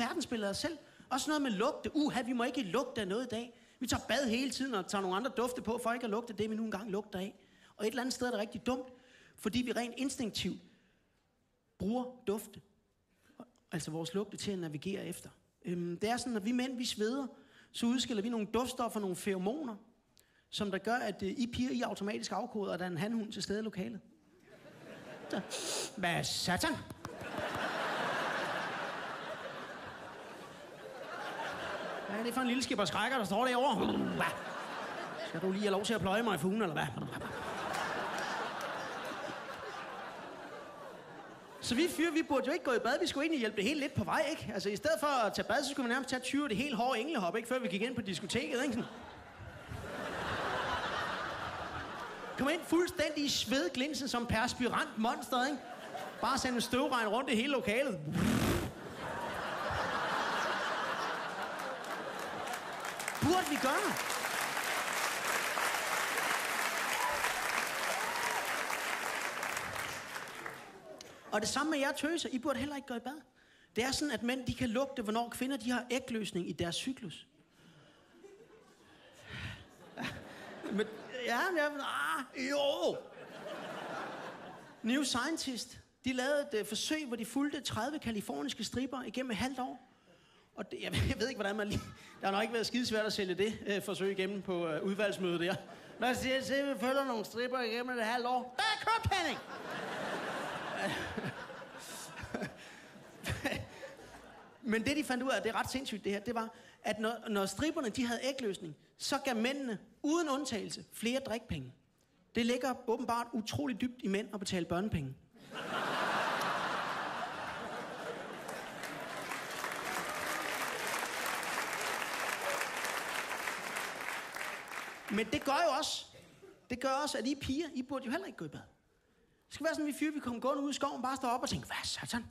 verdensbillede af os selv. Også noget med lugte. Vi må ikke lugte af noget i dag. Vi tager bad hele tiden og tager nogle andre dufte på, for ikke at lugte det, vi nu engang lugter af. Og et eller andet sted er det rigtig dumt, fordi vi rent instinktivt bruger dufte. Altså vores lugte til at navigere efter. Det er sådan, at vi mænd, vi sveder, så udskiller vi nogle duftstoffer, nogle feromoner, som der gør, at I piger, I automatisk afkoder, at der er en hanhund til stede i lokalet. Så. Hvad satan? Hvad er det for en lille skipper skrækker, der står derovre? Skal du lige have lov til at pløje mig i fugen, eller hvad? Så vi fyre, vi burde jo ikke gå i bad. Vi skulle egentlig hjælpe det hele lidt på vej, ikke? Altså, i stedet for at tage bad, så skulle vi nærmest tage 20 det helt hårde englehop, ikke? Før vi gik ind på diskoteket, ikke? Kom ind fuldstændig i svedglinsen som perspirant monster, ikke? Bare sende en støvregn rundt i hele lokalet. Burde vi gøre? Og det samme med jer tøser. I burde heller ikke gå i bad. Det er sådan, at mænd de kan lugte, hvornår kvinder de har ægløsning i deres cyklus. Men, jo! New Scientist, de lavede et forsøg, hvor de fulgte 30 kaliforniske stripper igennem et halvt år. Og det, jeg ved ikke, hvordan man lige... Der har nok ikke været skidesvært at sælge det forsøg igennem på udvalgsmødet der. Når jeg siger, at vi følger nogle stripper igennem et halvt år. Der er købt, Henning! Men det, de fandt ud af, det er ret sindssygt det her, det var, at når stripperne de havde ægløsning, så gav mændene, uden undtagelse, flere drikpenge. Det ligger åbenbart utroligt dybt i mænd at betale børnepenge. Men det gør også, at I piger, I burde jo heller ikke gå i bad. Det skal være sådan, vi vi kommer gående ud i skoven, bare står op og tænker, hvad satan?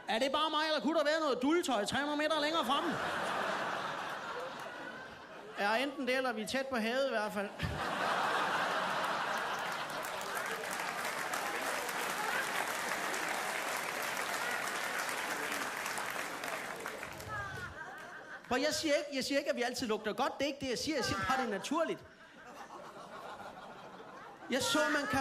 Er det bare mig, eller kunne der være noget dulletøj 300 meter længere fremme? Ja, enten det, eller vi er tæt på havet i hvert fald. For jeg siger ikke, at vi altid lugter godt. Det er ikke det, jeg siger. Jeg siger bare, det er naturligt. Jeg så, man kan...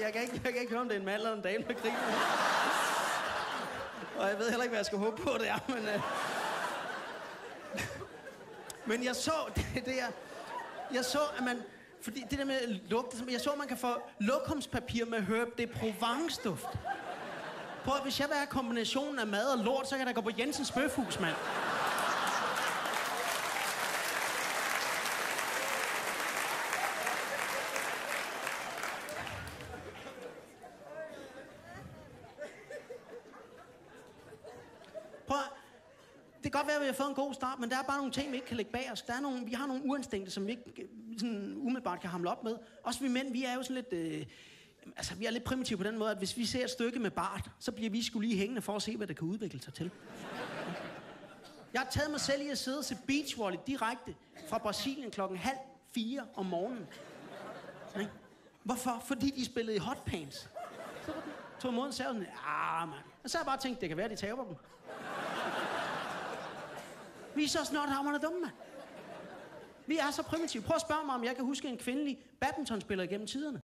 Jeg kan ikke høre, om det er en mand eller en dame, der griner. Og jeg ved heller ikke, hvad jeg skal håbe på, det er, men... Men jeg så jeg så, at man... Fordi det der med lugte... Jeg så, at man kan få lokumspapir med Herb de Provence-duft. Prøv at, hvis jeg vil have kombinationen af mad og lort, så kan der gå på Jensens Bøfhus, mand. Det kan godt være, at vi har fået en god start, men der er bare nogle ting, vi ikke kan lægge bag os. Vi har nogle uinstinkter, som vi ikke sådan umiddelbart kan hamle op med. Også vi mænd, vi er jo sådan lidt... vi er lidt primitive på den måde, at hvis vi ser et stykke med bart, så bliver vi sgu lige hængende for at se, hvad det kan udvikle sig til. Jeg har taget mig selv i at sidde og se beachvolley direkte fra Brasilien 3:30 om morgenen. Hvorfor? Fordi de spillede i hotpants. Så tog imod en serve sådan, mand. Og så har jeg bare tænkt, det kan være, de taber dem. Vi er så snothammerne dumme, mand. Vi er så primitive. Prøv at spørge mig, om jeg kan huske en kvindelig badmintonspiller gennem tiderne.